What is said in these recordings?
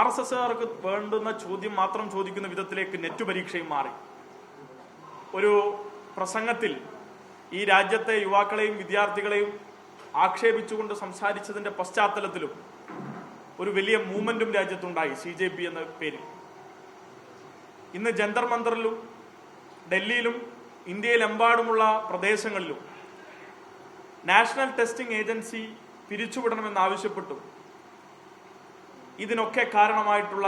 RSSകാർക്ക് വേണ്ടുന്ന ചോദ്യം മാത്രം ചോദിക്കുന്ന വിധത്തിലേക്ക് നെറ്റ് പരീക്ഷയും മാറി. ഒരു പ്രസംഗത്തിൽ ഈ രാജ്യത്തെ യുവാക്കളെയും വിദ്യാർത്ഥികളെയും ആക്ഷേപിച്ചുകൊണ്ട് സംസാരിച്ചതിന്റെ പശ്ചാത്തലത്തിലും ഒരു വലിയ മൂവ്മെന്റും രാജ്യത്തുണ്ടായി, CJP എന്ന പേരിൽ. ഇന്ന് ജന്തർ മന്ദറിലും ഡൽഹിയിലും ഇന്ത്യയിലെമ്പാടുമുള്ള പ്രദേശങ്ങളിലും നാഷണൽ ടെസ്റ്റിംഗ് ഏജൻസി പിരിച്ചുവിടണമെന്നാവശ്യപ്പെട്ടു. ഇതിനൊക്കെ കാരണമായിട്ടുള്ള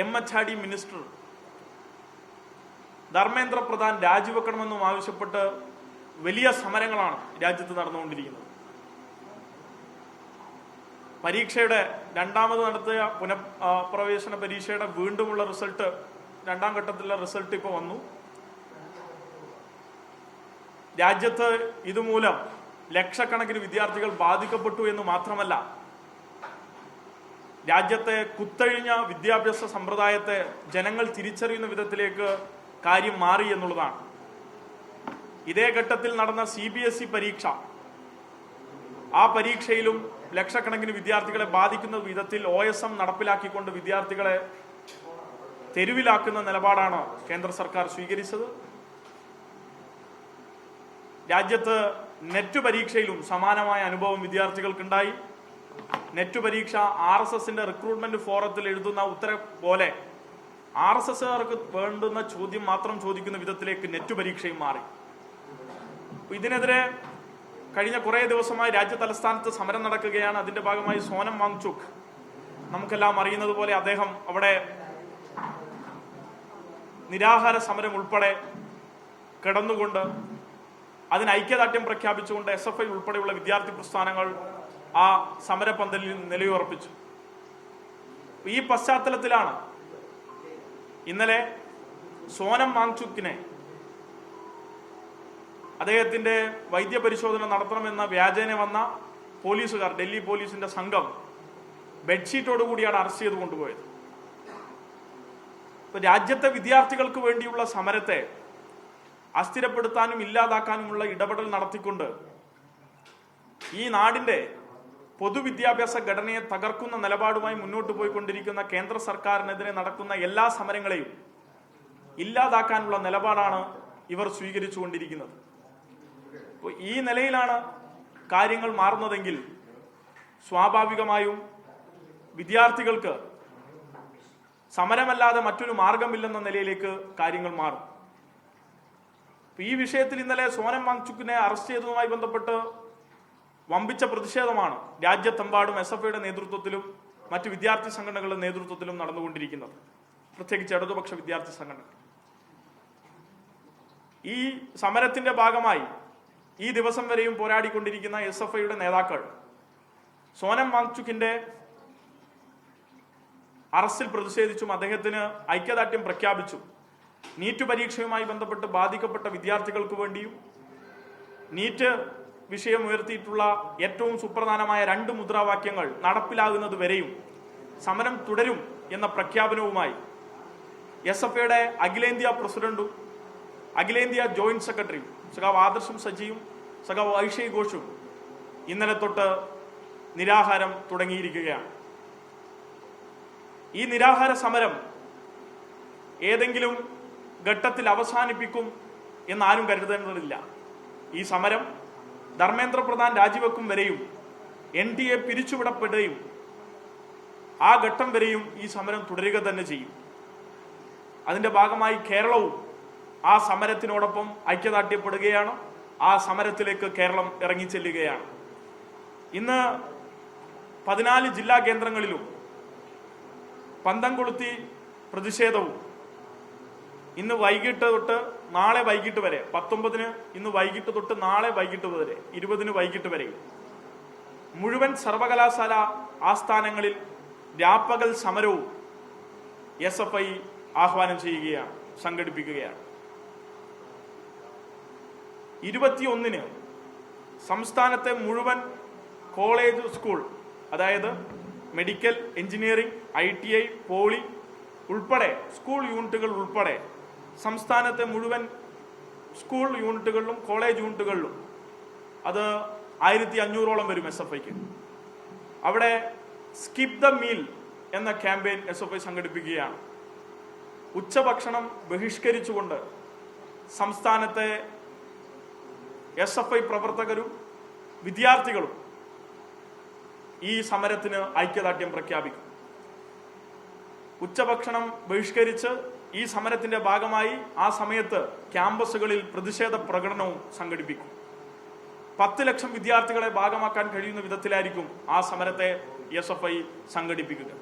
MHRD മിനിസ്റ്റർ ധർമ്മേന്ദ്ര പ്രധാൻ രാജിവെക്കണമെന്നും ആവശ്യപ്പെട്ട് വലിയ സമരങ്ങളാണ് രാജ്യത്ത് നടന്നുകൊണ്ടിരിക്കുന്നത്. പരീക്ഷയുടെ രണ്ടാമത് നടത്തിയ പുനഃപ്രവേശന പരീക്ഷയുടെ വീണ്ടുമുള്ള റിസൾട്ട്, രണ്ടാം ഘട്ടത്തിലുള്ള റിസൾട്ട് ഇപ്പോൾ വന്നു. രാജ്യത്ത് ഇതുമൂലം ലക്ഷക്കണക്കിന് വിദ്യാർത്ഥികൾ ബാധിക്കപ്പെട്ടു എന്ന് മാത്രമല്ല, രാജ്യത്തെ കുത്തഴിഞ്ഞ വിദ്യാഭ്യാസ സമ്പ്രദായത്തെ ജനങ്ങൾ തിരിച്ചറിയുന്ന വിധത്തിലേക്ക് കാര്യം മാറി എന്നുള്ളതാണ്. ഇതേ ഘട്ടത്തിൽ നടന്ന CBSE പരീക്ഷ, ആ പരീക്ഷയിലും ലക്ഷക്കണക്കിന് വിദ്യാർത്ഥികളെ ബാധിക്കുന്ന വിധത്തിൽ OSM നടപ്പിലാക്കിക്കൊണ്ട് വിദ്യാർത്ഥികളെ തെരുവിലാക്കുന്ന നിലപാടാണ് കേന്ദ്ര സർക്കാർ സ്വീകരിച്ചത്. രാജ്യത്ത് നെറ്റ് പരീക്ഷയിലും സമാനമായ അനുഭവം വിദ്യാർത്ഥികൾക്കുണ്ടായി. നെറ്റ് പരീക്ഷ RSSന്റെ റിക്രൂട്ട്മെന്റ് ഫോറത്തിൽ എഴുതുന്ന ഉത്തരം പോലെ RSSകാർക്ക് വേണ്ടുന്ന ചോദ്യം മാത്രം ചോദിക്കുന്ന വിധത്തിലേക്ക് നെറ്റ് പരീക്ഷയും മാറി. ഇതിനെതിരെ കഴിഞ്ഞ കുറേ ദിവസമായി രാജ്യ തലസ്ഥാനത്ത് സമരം നടക്കുകയാണ്. അതിന്റെ ഭാഗമായി സോനം വാങ്ചുക്, നമുക്കെല്ലാം അറിയുന്നത് പോലെ അദ്ദേഹം അവിടെ നിരാഹാര സമരം ഉൾപ്പെടെ കിടന്നുകൊണ്ട് അതിന് ഐക്യദാർഢ്യം പ്രഖ്യാപിച്ചുകൊണ്ട് SFI ഉൾപ്പെടെയുള്ള വിദ്യാർത്ഥി പ്രസ്ഥാനങ്ങൾ ആ സമരപന്തലിൽ നിലയുറപ്പിച്ചു. ഈ പശ്ചാത്തലത്തിലാണ് ഇന്നലെ സോനം വാങ്ചുക്കിനെ അദ്ദേഹത്തിന്റെ വൈദ്യപരിശോധന നടത്തണമെന്ന വ്യാജേന വന്ന പോലീസുകാർ, ഡൽഹി പോലീസിന്റെ സംഘം ബെഡ്ഷീറ്റോടുകൂടിയാണ് അറസ്റ്റ് ചെയ്ത് കൊണ്ടുപോയത്. രാജ്യത്തെ വിദ്യാർത്ഥികൾക്ക് വേണ്ടിയുള്ള സമരത്തെ അസ്ഥിരപ്പെടുത്താനും ഇല്ലാതാക്കാനുമുള്ള ഇടപെടൽ നടത്തിക്കൊണ്ട് ഈ നാടിന്റെ പൊതുവിദ്യാഭ്യാസ ഘടനയെ തകർക്കുന്ന നിലപാടുമായി മുന്നോട്ട് പോയിക്കൊണ്ടിരിക്കുന്ന കേന്ദ്ര സർക്കാരിനെതിരെ നടക്കുന്ന എല്ലാ സമരങ്ങളെയും ഇല്ലാതാക്കാനുള്ള നിലപാടാണ് ഇവർ സ്വീകരിച്ചുകൊണ്ടിരിക്കുന്നത്. ഈ നിലയിലാണ് കാര്യങ്ങൾ മാറുന്നതെങ്കിൽ സ്വാഭാവികമായും വിദ്യാർത്ഥികൾക്ക് സമരമല്ലാതെ മറ്റൊരു മാർഗമില്ലെന്ന നിലയിലേക്ക് കാര്യങ്ങൾ മാറും. ഈ വിഷയത്തിൽ ഇന്നലെ സോനം വാങ്ചുക്കിനെ അറസ്റ്റ് ചെയ്തതുമായി ബന്ധപ്പെട്ട് വമ്പിച്ച പ്രതിഷേധമാണ് രാജ്യത്തെമ്പാടും SFIയുടെ നേതൃത്വത്തിലും മറ്റ് വിദ്യാർത്ഥി സംഘടനകളുടെ നേതൃത്വത്തിലും നടന്നുകൊണ്ടിരിക്കുന്നത്, പ്രത്യേകിച്ച് ഇടതുപക്ഷ വിദ്യാർത്ഥി സംഘടന. ഈ സമരത്തിന്റെ ഭാഗമായി ഈ ദിവസം വരെയും പോരാടിക്കൊണ്ടിരിക്കുന്ന SFIയുടെ നേതാക്കൾ സോനം വാങ്ചുക്കിന്റെ അറസ്റ്റിൽ പ്രതിഷേധിച്ചും അദ്ദേഹത്തിന് ഐക്യദാർഢ്യം പ്രഖ്യാപിച്ചു. നീറ്റ് പരീക്ഷയുമായി ബന്ധപ്പെട്ട് ബാധിക്കപ്പെട്ട വിദ്യാർത്ഥികൾക്ക് വേണ്ടിയും നീറ്റ് വിഷയം ഉയർത്തിയിട്ടുള്ള ഏറ്റവും സുപ്രധാനമായ 2 മുദ്രാവാക്യങ്ങൾ നടപ്പിലാകുന്നത് വരെയും സമരം തുടരും എന്ന പ്രഖ്യാപനവുമായി SFIയുടെ അഖിലേന്ത്യാ പ്രസിഡന്റും അഖിലേന്ത്യാ ജോയിന്റ് സെക്രട്ടറിയും സഖാവ് ആദർശം സജിയും സഖാവ് ഐഷയ് ഘോഷും ഇന്നലെ തൊട്ട് നിരാഹാരം തുടങ്ങിയിരിക്കുകയാണ്. ഈ നിരാഹാര സമരം ഏതെങ്കിലും ഘട്ടത്തിൽ അവസാനിപ്പിക്കും എന്നാരും കരുതേണ്ടതില്ല. ഈ സമരം ധർമ്മേന്ദ്ര പ്രധാൻ രാജിവെക്കും വരെയും NDA പിരിച്ചുവിടപ്പെടുകയും ആ ഘട്ടം വരെയും ഈ സമരം തുടരുക തന്നെ ചെയ്യും. അതിന്റെ ഭാഗമായി കേരളവും ആ സമരത്തിനോടൊപ്പം ഐക്യദാർഢ്യപ്പെടുകയാണ്. ആ സമരത്തിലേക്ക് കേരളം ഇറങ്ങിച്ചെല്ലുകയാണ്. ഇന്ന് 14 ജില്ലാ കേന്ദ്രങ്ങളിലും പന്തം കൊളുത്തി പ്രതിഷേധവും ഇന്ന് വൈകിട്ട് തൊട്ട് നാളെ വൈകിട്ട് വരെ, 19-ന് ഇന്ന് വൈകിട്ട് തൊട്ട് നാളെ വൈകിട്ട് വരെ, 20-ന് വൈകിട്ട് വരെ മുഴുവൻ സർവകലാശാല ആസ്ഥാനങ്ങളിൽ രാപ്പകൽ സമരവും SFI ആഹ്വാനം ചെയ്യുകയാണ്, സംഘടിപ്പിക്കുകയാണ്. 21-ന് സംസ്ഥാനത്തെ മുഴുവൻ കോളേജ്, സ്കൂൾ, അതായത് മെഡിക്കൽ, എഞ്ചിനീയറിംഗ്, ITI, പോളി ഉൾപ്പെടെ സ്കൂൾ യൂണിറ്റുകൾ ഉൾപ്പെടെ സംസ്ഥാനത്തെ മുഴുവൻ സ്കൂൾ യൂണിറ്റുകളിലും കോളേജ് യൂണിറ്റുകളിലും, അത് 1500ഓളം വരും SFIക്ക്, അവിടെ സ്കിപ്പ് ദ മീൽ എന്ന ക്യാമ്പയിൻ SFI സംഘടിപ്പിക്കുകയാണ്. ഉച്ചഭക്ഷണം ബഹിഷ്കരിച്ചുകൊണ്ട് സംസ്ഥാനത്തെ SFI പ്രവർത്തകരും വിദ്യാർത്ഥികളും ഈ സമരത്തിന് ഐക്യദാർഢ്യം പ്രഖ്യാപിക്കും. ഉച്ചഭക്ഷണം ബഹിഷ്കരിച്ച് ഈ സമരത്തിന്റെ ഭാഗമായി ആ സമയത്ത് ക്യാമ്പസുകളിൽ പ്രതിഷേധ പ്രകടനവും സംഘടിപ്പിക്കും. 10 ലക്ഷം വിദ്യാർത്ഥികളെ ഭാഗമാക്കാൻ കഴിയുന്ന വിധത്തിലായിരിക്കും ആ സമരത്തെ SFI സംഘടിപ്പിക്കുക.